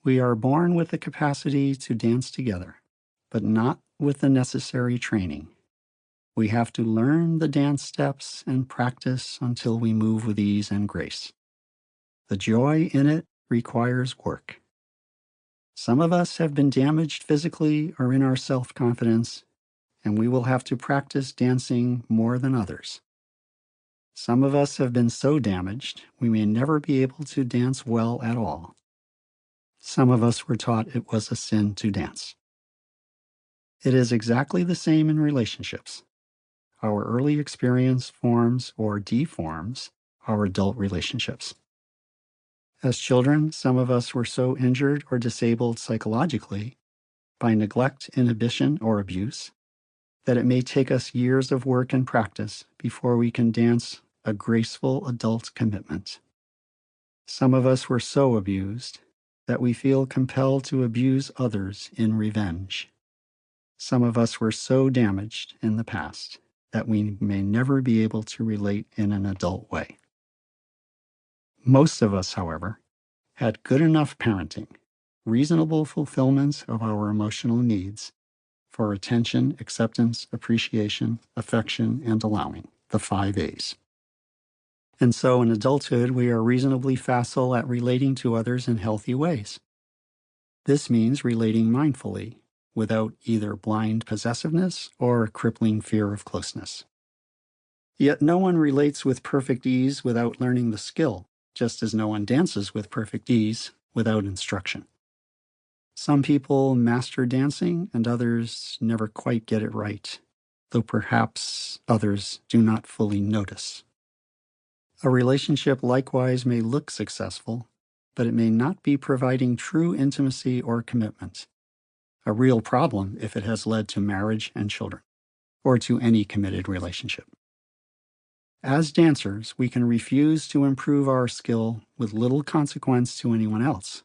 We are born with the capacity to dance together, but not with the necessary training. We have to learn the dance steps and practice until we move with ease and grace. The joy in it requires work. Some of us have been damaged physically or in our self-confidence, and we will have to practice dancing more than others. Some of us have been so damaged we may never be able to dance well at all. Some of us were taught it was a sin to dance. It is exactly the same in relationships. Our early experience forms or deforms our adult relationships. As children, some of us were so injured or disabled psychologically by neglect, inhibition, or abuse that it may take us years of work and practice before we can dance a graceful adult commitment. Some of us were so abused that we feel compelled to abuse others in revenge. Some of us were so damaged in the past that we may never be able to relate in an adult way. Most of us, however, had good enough parenting, reasonable fulfillment of our emotional needs for attention, acceptance, appreciation, affection, and allowing, the 5 A's. And so in adulthood, we are reasonably facile at relating to others in healthy ways. This means relating mindfully, without either blind possessiveness or a crippling fear of closeness. Yet no one relates with perfect ease without learning the skill, just as no one dances with perfect ease without instruction. Some people master dancing and others never quite get it right, though perhaps others do not fully notice. A relationship likewise may look successful, but it may not be providing true intimacy or commitment. A real problem if it has led to marriage and children, or to any committed relationship. As dancers, we can refuse to improve our skill with little consequence to anyone else.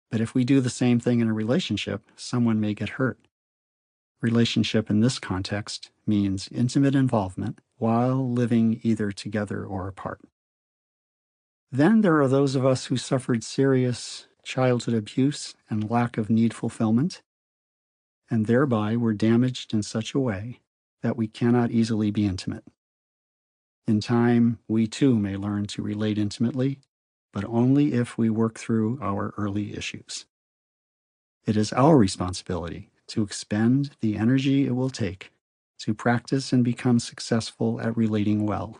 But if we do the same thing in a relationship, someone may get hurt. Relationship in this context means intimate involvement while living either together or apart. Then there are those of us who suffered serious childhood abuse and lack of need fulfillment, and thereby were damaged in such a way that we cannot easily be intimate. In time, we too may learn to relate intimately, but only if we work through our early issues. It is our responsibility to expend the energy it will take to practice and become successful at relating well.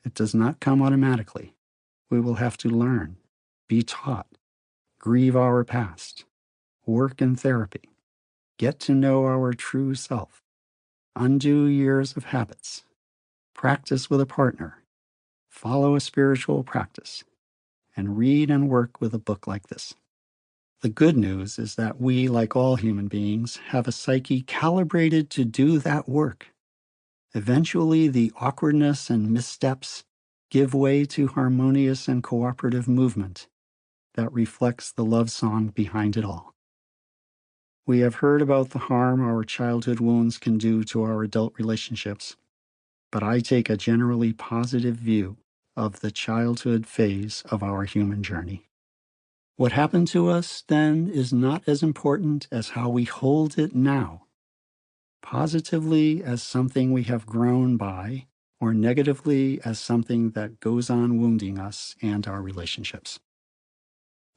It does not come automatically. We will have to learn, be taught, grieve our past, work in therapy, get to know our true self, undo years of habits, practice with a partner, follow a spiritual practice, and read and work with a book like this. The good news is that we, like all human beings, have a psyche calibrated to do that work. Eventually, the awkwardness and missteps give way to harmonious and cooperative movement that reflects the love song behind it all. We have heard about the harm our childhood wounds can do to our adult relationships, but I take a generally positive view of the childhood phase of our human journey. What happened to us then is not as important as how we hold it now, positively as something we have grown by, or negatively as something that goes on wounding us and our relationships.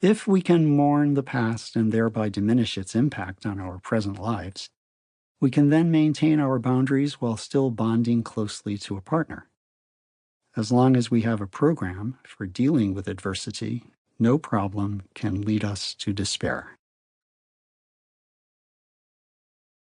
If we can mourn the past and thereby diminish its impact on our present lives, we can then maintain our boundaries while still bonding closely to a partner. As long as we have a program for dealing with adversity, no problem can lead us to despair.